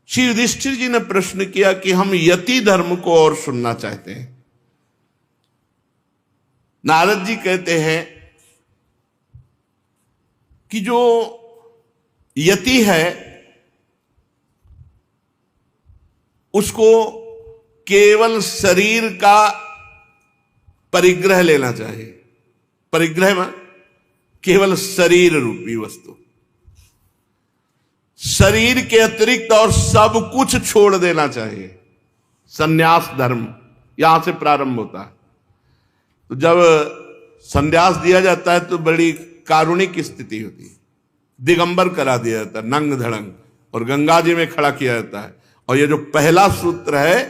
श्री युधिष्ठिर जी ने प्रश्न किया कि हम यति धर्म को और सुनना चाहते हैं। नारद जी कहते हैं कि जो यति है उसको केवल शरीर का परिग्रह लेना चाहिए। परिग्रह में केवल शरीर रूपी वस्तु, शरीर के अतिरिक्त और सब कुछ छोड़ देना चाहिए। संन्यास धर्म यहां से प्रारंभ होता है। तो जब संन्यास दिया जाता है तो बड़ी कारुणिक स्थिति होती है। दिगंबर करा दिया जाता है, नंग धड़ंग, और गंगा जी में खड़ा किया जाता है। और ये जो पहला सूत्र है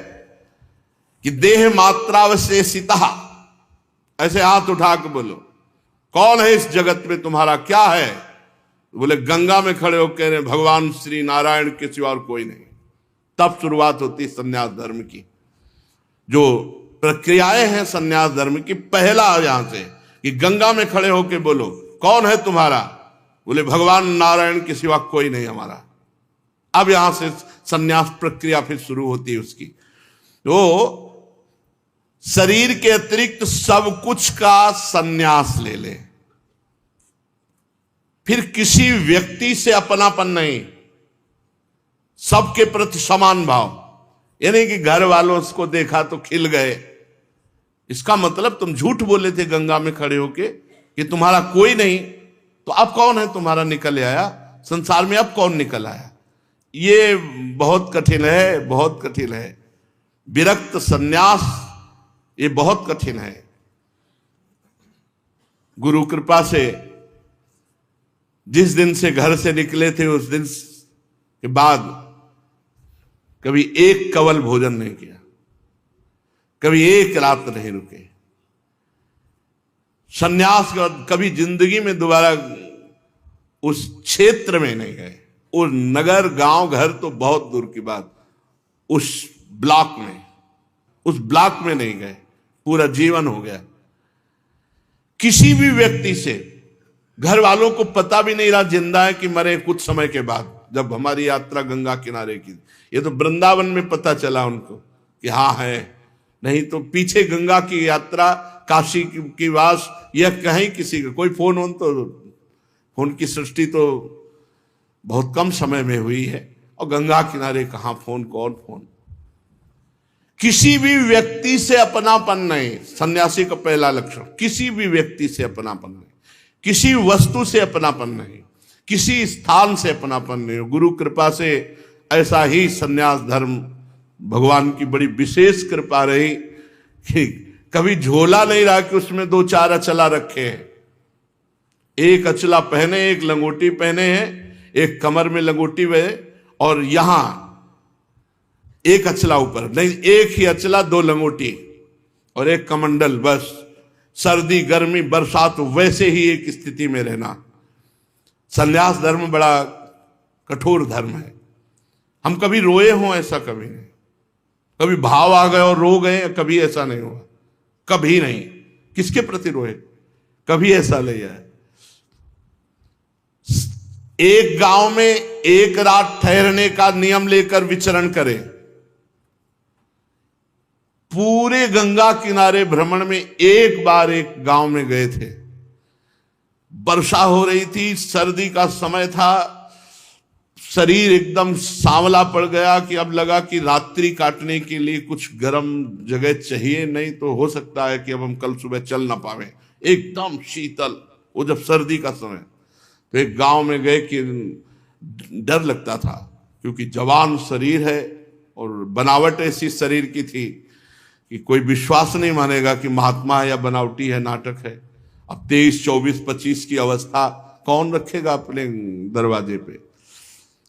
कि देह मात्रावशेषिता, ऐसे हाथ उठा के बोलो कौन है इस जगत में, तुम्हारा क्या है? बोले गंगा में खड़े होकर कह रहे भगवान श्री नारायण के सिवा और कोई नहीं। तब शुरुआत होती है संन्यास धर्म की। जो प्रक्रियाएं हैं संन्यास धर्म की, पहला यहां से कि गंगा में खड़े होकर बोलो कौन है तुम्हारा? बोले भगवान नारायण के सिवा कोई नहीं हमारा। अब यहां से संन्यास प्रक्रिया फिर शुरू होती है उसकी। तो शरीर के अतिरिक्त सब कुछ का संन्यास ले ले। फिर किसी व्यक्ति से अपनापन नहीं, सबके प्रति समान भाव। यानी कि घर वालों को देखा तो खिल गए, इसका मतलब तुम झूठ बोले थे गंगा में खड़े होके कि तुम्हारा कोई नहीं, तो अब कौन है तुम्हारा निकल आया संसार में? अब कौन निकल आया? ये बहुत कठिन है, बहुत कठिन है। विरक्त संन्यास ये बहुत कठिन है। गुरु कृपा से जिस दिन से घर से निकले थे उस दिन के बाद कभी एक कवल भोजन नहीं किया, कभी एक रात नहीं रुके। संन्यास के बाद कभी जिंदगी में दोबारा उस क्षेत्र में नहीं गए। और नगर गांव घर तो बहुत दूर की बात, उस ब्लॉक में नहीं गए। पूरा जीवन हो गया। किसी भी व्यक्ति से घर वालों को पता भी नहीं रहा जिंदा है कि मरे। कुछ समय के बाद जब हमारी यात्रा गंगा किनारे की, ये तो वृंदावन में पता चला उनको कि हाँ है, नहीं तो पीछे गंगा की यात्रा, काशी की वास, यह कहीं किसी का कोई फोन तो फोन की सृष्टि तो बहुत कम समय में हुई है। और गंगा किनारे कहां फोन, कौन फोन? किसी भी व्यक्ति से अपनापन नहीं। सन्यासी का पहला लक्षण, किसी भी व्यक्ति से अपनापन नहीं, किसी वस्तु से अपनापन नहीं, किसी स्थान से अपनापन नहीं। गुरु कृपा से ऐसा ही सन्यास धर्म भगवान की बड़ी विशेष कृपा रही कि कभी झोला नहीं रहा कि उसमें 2-4 अचला रखे हैं। एक अचला पहने, एक लंगोटी पहने हैं, एक कमर में लंगोटी हुए, और यहां एक अचला ऊपर नहीं, एक ही अचला, 2 लंगोटी और एक कमंडल। बस सर्दी गर्मी बरसात वैसे ही एक स्थिति में रहना। संन्यास धर्म बड़ा कठोर धर्म है। हम कभी रोए हों ऐसा कभी नहीं, कभी भाव आ गए और रो गए, कभी ऐसा नहीं हुआ, कभी नहीं। किसके प्रति रोए? कभी ऐसा नहीं है। एक गांव में एक रात ठहरने का नियम लेकर विचरण करें। पूरे गंगा किनारे भ्रमण में एक बार एक गांव में गए थे। वर्षा हो रही थी, सर्दी का समय था, शरीर एकदम सांवला पड़ गया कि अब लगा कि रात्रि काटने के लिए कुछ गर्म जगह चाहिए, नहीं तो हो सकता है कि अब हम कल सुबह चल ना पावे। एकदम शीतल, वो जब सर्दी का समय। तो एक गांव में गए कि डर लगता था, क्योंकि जवान शरीर है और बनावट ऐसी शरीर की थी कि कोई विश्वास नहीं मानेगा कि महात्मा है या बनावटी है, नाटक है। अब 23, 24, 25 की अवस्था कौन रखेगा अपने दरवाजे पे?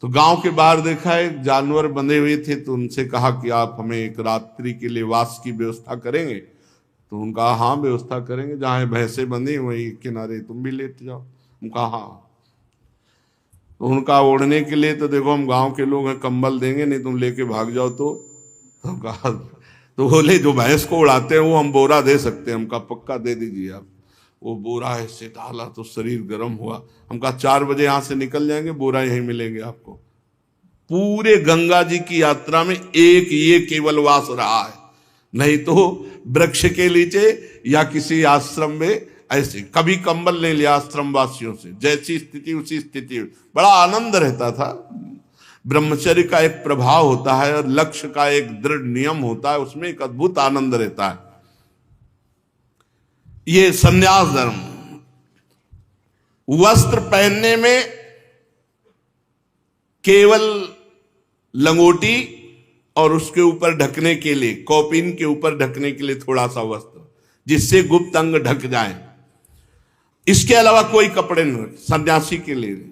तो गांव के बाहर देखा एक जानवर बंधे हुए थे, तो उनसे कहा कि आप हमें एक रात्रि के लिए वास की व्यवस्था करेंगे? तो उनका हाँ व्यवस्था करेंगे, जहाँ भैंसे बंधी वही किनारे तुम भी लेट जाओ। उनका हाँ। तो उनका ओढ़ने के लिए तो देखो हम गांव के लोग हैं, कंबल देंगे नहीं, तुम लेके भाग जाओ। तो कहा, तो बोले जो भैंस को उड़ाते हैं वो हम बोरा दे सकते हैं। हमका पक्का दे दीजिए आप। वो बोरा ऐसे डाला तो शरीर गर्म हुआ। हमका 4 बजे यहाँ से निकल जाएंगे, बोरा यहीं मिलेंगे आपको। पूरे गंगा जी की यात्रा में एक ये केवल वास रहा है, नहीं तो वृक्ष के नीचे या किसी आश्रम में ऐसे कभी कंबल नहीं लिया आश्रम वासियों से, जैसी स्थिति उसी स्थिति, बड़ा आनंद रहता था। ब्रह्मचर्य का एक प्रभाव होता है और लक्ष्य का एक दृढ़ नियम होता है, उसमें एक अद्भुत आनंद रहता है। ये संन्यास धर्म, वस्त्र पहनने में केवल लंगोटी और उसके ऊपर ढकने के लिए, कौपीन के ऊपर ढकने के लिए थोड़ा सा वस्त्र जिससे गुप्त अंग ढक जाए, इसके अलावा कोई कपड़े नहीं सन्यासी के लिए।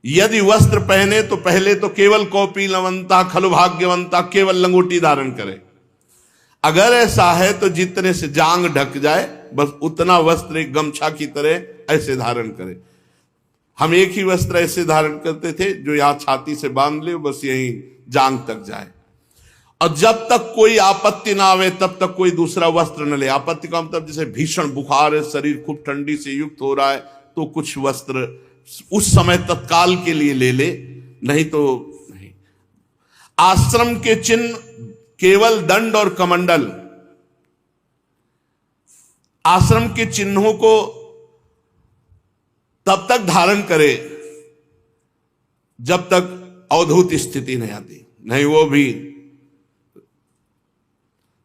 यदि वस्त्र पहने तो पहले तो केवल कौपीनवंता खलु भाग्यवंता, केवल लंगोटी धारण करे। अगर ऐसा है तो जितने से जांग ढक जाए बस उतना वस्त्र एक गमछा की तरह ऐसे धारण करे। हम एक ही वस्त्र ऐसे धारण करते थे जो यहां छाती से बांध ले, बस यही जांग तक जाए, और जब तक कोई आपत्ति ना आवे तब तक कोई दूसरा वस्त्र न ले। आपत्ति का मतलब जैसे भीषण बुखार है, शरीर खूब ठंडी से युक्त हो रहा है, तो कुछ वस्त्र उस समय तत्काल के लिए ले ले, नहीं तो नहीं। आश्रम के चिन्ह केवल दंड और कमंडल, आश्रम के चिन्हों को तब तक धारण करे जब तक अवधूत स्थिति नहीं आती, नहीं वो भी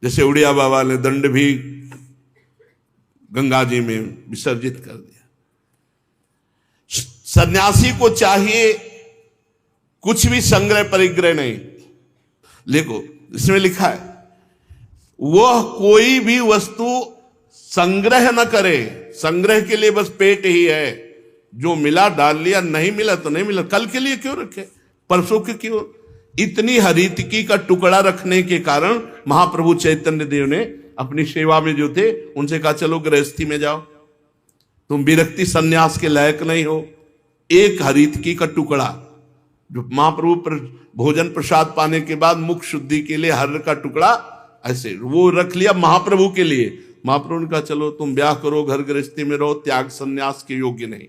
जैसे उड़िया बाबा ने दंड भी गंगा जी में विसर्जित कर दिया। सन्यासी को चाहिए कुछ भी संग्रह परिग्रह नहीं। देखो इसमें लिखा है वह कोई भी वस्तु संग्रह न करे, संग्रह के लिए बस पेट ही है, जो मिला डाल लिया, नहीं मिला तो नहीं मिला, कल के लिए क्यों रखे, परसों के क्यों। इतनी हरितकी का टुकड़ा रखने के कारण महाप्रभु चैतन्य देव ने अपनी सेवा में जो थे उनसे कहा चलो गृहस्थी में जाओ, तुम विरक्ति सन्यास के लायक नहीं हो। एक हरितकी का टुकड़ा जो महाप्रभु पर भोजन प्रसाद पाने के बाद मुख शुद्धि के लिए हर का टुकड़ा ऐसे वो रख लिया महाप्रभु के लिए। महाप्रभु ने कहा चलो तुम ब्याह करो, घर गृहस्थी में रहो, त्याग सन्यास के योग्य नहीं।